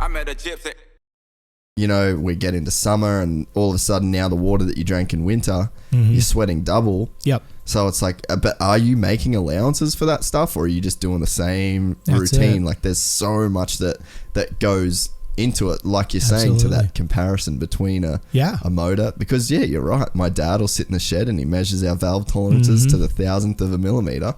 I met a gypsy. You know, we get into summer and all of a sudden now the water that you drank in winter, you're sweating double. Yep. So it's like, but are you making allowances for that stuff, or are you just doing the same routine? Like there's so much that goes into it, like you're saying, to that comparison between a motor. Because you're right. My dad will sit in the shed and he measures our valve tolerances to the 1,000th of a millimeter,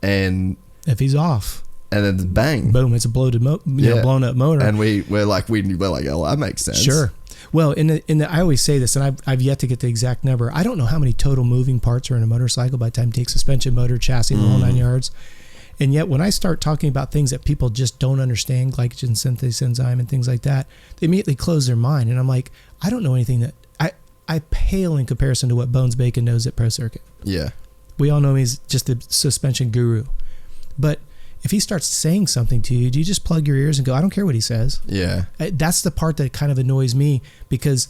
and if he's off, and then bang, boom, it's a blown up motor. And we're like, oh, that makes sense. Sure. Well, in the I always say this, and I've yet to get the exact number. I don't know how many total moving parts are in a motorcycle by the time you take suspension, motor, chassis, the whole 9 yards. And yet when I start talking about things that people just don't understand, glycogen synthase enzyme and things like that, they immediately close their mind. And I'm like, I don't know anything that I pale in comparison to what Bones Bacon knows at Pro Circuit. Yeah. We all know he's just the suspension guru. But if he starts saying something to you, do you just plug your ears and go, I don't care what he says? Yeah. That's the part that kind of annoys me because,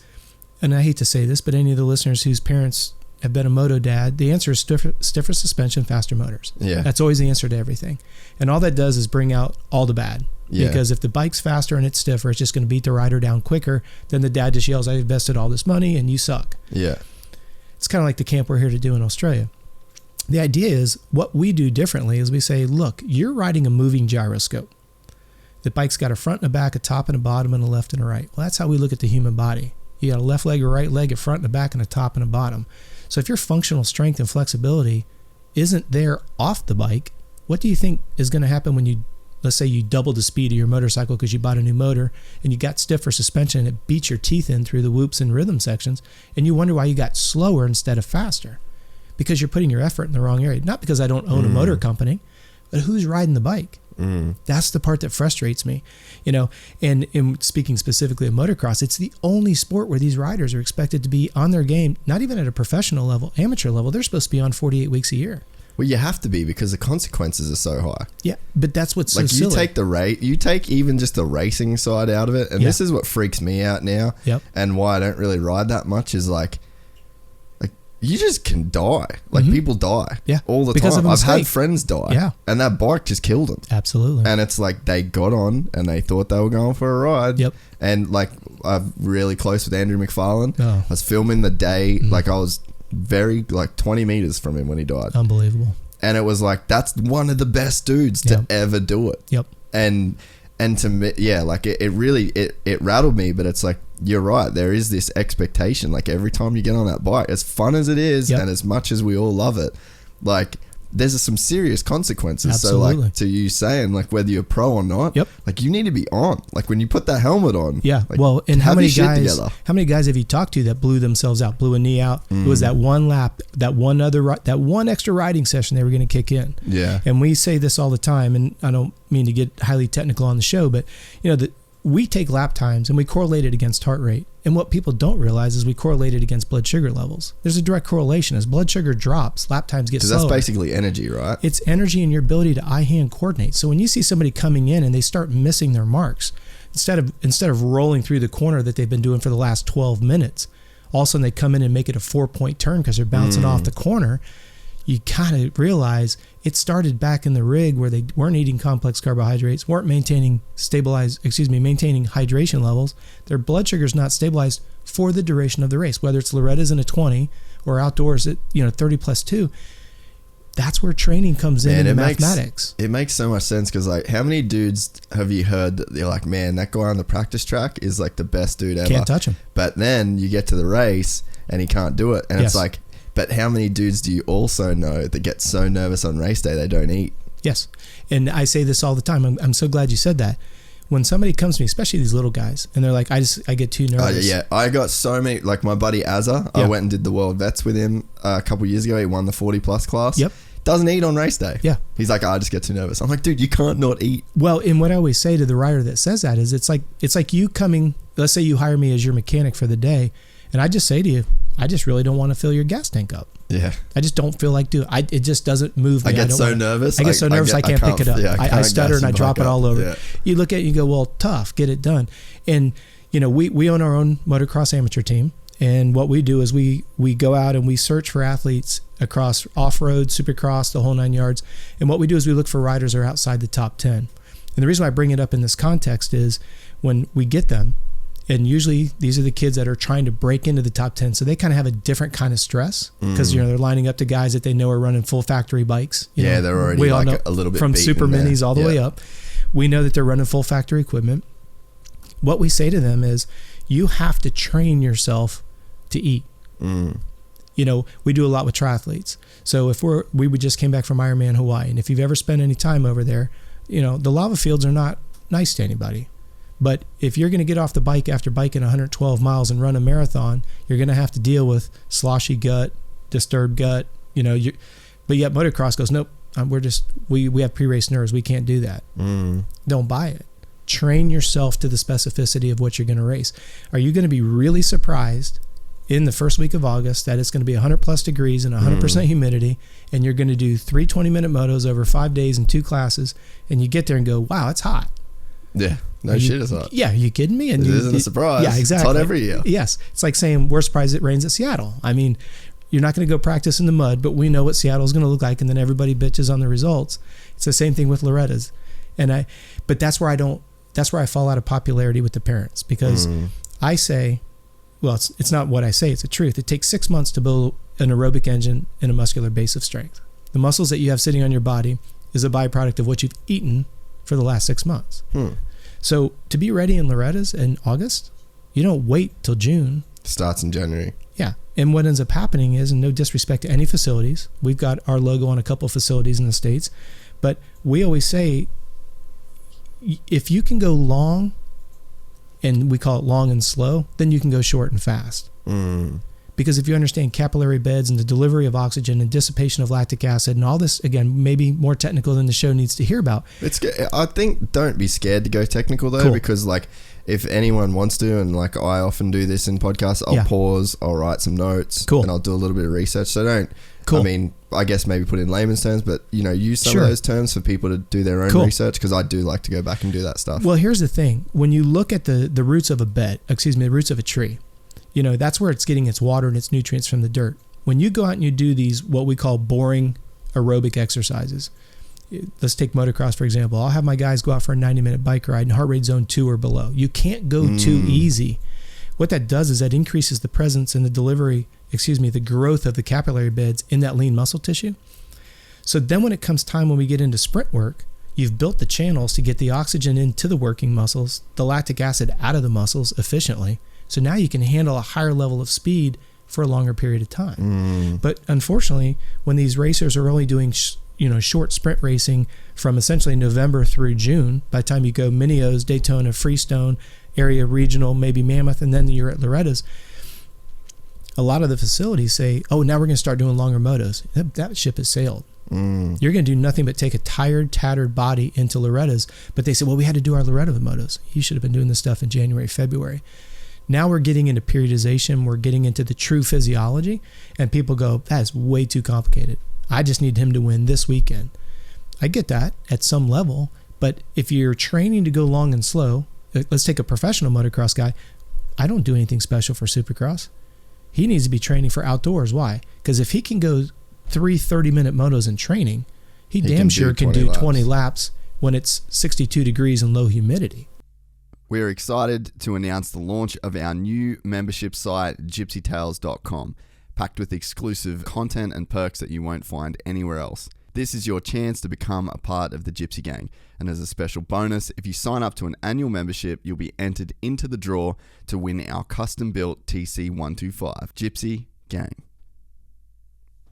and I hate to say this, but any of the listeners whose parents have been a moto dad, the answer is stiffer suspension, faster motors. Yeah. That's always the answer to everything. And all that does is bring out all the bad. Yeah. Because if the bike's faster and it's stiffer, it's just going to beat the rider down quicker. Then the dad just yells, I invested all this money and you suck. Yeah. It's kind of like the camp we're here to do in Australia. The idea is what we do differently is we say, look, you're riding a moving gyroscope. The bike's got a front and a back, a top and a bottom, and a left and a right. Well, that's how we look at the human body. You got a left leg or right leg, a front and a back, and a top and a bottom. So if your functional strength and flexibility isn't there off the bike, what do you think is going to happen when you, let's say you double the speed of your motorcycle because you bought a new motor and you got stiffer suspension and it beats your teeth in through the whoops and rhythm sections, and you wonder why you got slower instead of faster? Because you're putting your effort in the wrong area. Not because I don't own a motor company, but who's riding the bike? That's the part that frustrates me, you know. And speaking specifically of motocross, it's the only sport where these riders are expected to be on their game, not even at a professional level, amateur level. They're supposed to be on 48 weeks a year. Well, you have to be because the consequences are so high. Yeah, but that's what's so silly. You take even just the racing side out of it, and this is what freaks me out now. Yep. And why I don't really ride that much is like you just can die. Like people die all the time. I've had friends die and that bike just killed them. Absolutely. And it's like they got on and they thought they were going for a ride. Yep. And like I'm really close with Andrew McFarlane. Oh. I was filming the day, like I was very 20 meters from him when he died. Unbelievable. And it was like, that's one of the best dudes to ever do it. Yep. And to me, it really rattled me, but it's like, you're right. There is this expectation, like every time you get on that bike, as fun as it is and as much as we all love it, like there's some serious consequences. Absolutely. So like to you saying like whether you're pro or not, like you need to be on. Like when you put that helmet on. Yeah. Like, well, and how many guys have you talked to that blew themselves out, blew a knee out? It was that one lap, that one extra riding session they were going to kick in. Yeah. And we say this all the time, and I don't mean to get highly technical on the show, but you know, we take lap times and we correlate it against heart rate. And what people don't realize is we correlate it against blood sugar levels. There's a direct correlation. As blood sugar drops, lap times get slower. Because that's basically energy, right? It's energy and your ability to eye-hand coordinate. So when you see somebody coming in and they start missing their marks, instead of rolling through the corner that they've been doing for the last 12 minutes, all of a sudden they come in and make it a 4-point turn because they're bouncing off the corner. You kind of realize it started back in the rig where they weren't eating complex carbohydrates, weren't maintaining hydration levels. Their blood sugar's not stabilized for the duration of the race, whether it's Loretta's in a 20 or outdoors at 30 plus 2. That's where training comes in mathematics. It makes so much sense because like how many dudes have you heard that they're like, man, that guy on the practice track is like the best dude ever. Can't touch him. But then you get to the race and he can't do it. And it's like, but how many dudes do you also know that get so nervous on race day they don't eat? Yes. And I say this all the time. I'm so glad you said that. When somebody comes to me, especially these little guys, and they're like, I get too nervous. Yeah. I got so many, like my buddy Azza, I went and did the World Vets with him a couple years ago. He won the 40 plus class. Yep. Doesn't eat on race day. Yeah. He's like, I just get too nervous. I'm like, dude, you can't not eat. Well, and what I always say to the rider that says that is it's like you coming, let's say you hire me as your mechanic for the day, and I just say to you, I just really don't want to fill your gas tank up. Yeah. I just don't feel like doing it. It just doesn't move me. I get so nervous. I can't pick it up. Yeah, I stutter and I drop it all over. Yeah. You look at it and you go, well, tough, get it done. And, we own our own motocross amateur team. And what we do is we go out and we search for athletes across off-road, supercross, the whole 9 yards. And what we do is we look for riders that are outside the top 10. And the reason why I bring it up in this context is when we get them, and usually these are the kids that are trying to break into the top 10, so they kind of have a different kind of stress because they're lining up to guys that they know are running full factory bikes. They're already like a little bit from super minis all the way up. We know that they're running full factory equipment. What we say to them is, you have to train yourself to eat. We do a lot with triathletes. So if we just came back from Ironman Hawaii, and if you've ever spent any time over there, the lava fields are not nice to anybody. But if you're going to get off the bike after biking 112 miles and run a marathon, you're going to have to deal with sloshy gut, disturbed gut, but yet motocross goes, nope, we have pre-race nerves. We can't do that. Don't buy it. Train yourself to the specificity of what you're going to race. Are you going to be really surprised in the first week of August that it's going to be 100 plus degrees and 100% humidity, and you're going to do 3 20-minute motos over 5 days and 2 classes, and you get there and go, wow, it's hot. Yeah. Shit is hot. Yeah. Are you kidding me? And it isn't a surprise. Yeah, exactly. It's hot every year. Yes. It's like saying we're surprised it rains at Seattle. I mean, you're not going to go practice in the mud, but we know what Seattle's going to look like, and then everybody bitches on the results. It's the same thing with Loretta's. But that's where I fall out of popularity with the parents, because I say, well, it's not what I say, it's the truth. It takes 6 months to build an aerobic engine and a muscular base of strength. The muscles that you have sitting on your body is a byproduct of what you've eaten for the last 6 months. So to be ready in Loretta's in August, you don't wait till June. Starts in January. Yeah. And what ends up happening is, and no disrespect to any facilities, we've got our logo on a couple of facilities in the States, but we always say, if you can go long, and we call it long and slow, then you can go short and fast. Because if you understand capillary beds and the delivery of oxygen and dissipation of lactic acid and all this, again, maybe more technical than the show needs to hear about. I think don't be scared to go technical though, because like if anyone wants to, and like I often do this in podcasts, I'll pause, I'll write some notes, and I'll do a little bit of research. So don't, I mean, I guess maybe put in layman's terms, but use some of those terms for people to do their own research, because I do like to go back and do that stuff. Well, here's the thing. When you look at the roots of the roots of a tree, that's where it's getting its water and its nutrients from the dirt. When you go out and you do these, what we call boring aerobic exercises, let's take motocross, for example. I'll have my guys go out for a 90-minute bike ride in heart rate zone 2 or below. You can't go too easy. What that does is that increases the presence and the growth of the capillary beds in that lean muscle tissue. So then when it comes time when we get into sprint work, you've built the channels to get the oxygen into the working muscles, the lactic acid out of the muscles efficiently. So now you can handle a higher level of speed for a longer period of time. But unfortunately, when these racers are only doing short sprint racing from essentially November through June, by the time you go Minios, Daytona, Freestone, area regional, maybe Mammoth, and then you're at Loretta's, a lot of the facilities say, oh, now we're going to start doing longer motos. That ship has sailed. You're going to do nothing but take a tired, tattered body into Loretta's. But they say, well, we had to do our Loretta motos. You should have been doing this stuff in January, February. Now we're getting into periodization. We're getting into the true physiology. And people go, that is way too complicated. I just need him to win this weekend. I get that at some level. But if you're training to go long and slow, let's take a professional motocross guy. I don't do anything special for Supercross. He needs to be training for outdoors. Why? Because if he can go 3 30-minute motos in training, he damn sure can do 20 laps when it's 62 degrees and low humidity. We're excited to announce the launch of our new membership site, gypsytales.com, packed with exclusive content and perks that you won't find anywhere else. This is your chance to become a part of the Gypsy Gang. And as a special bonus, if you sign up to an annual membership, you'll be entered into the draw to win our custom-built TC125. Gypsy Gang.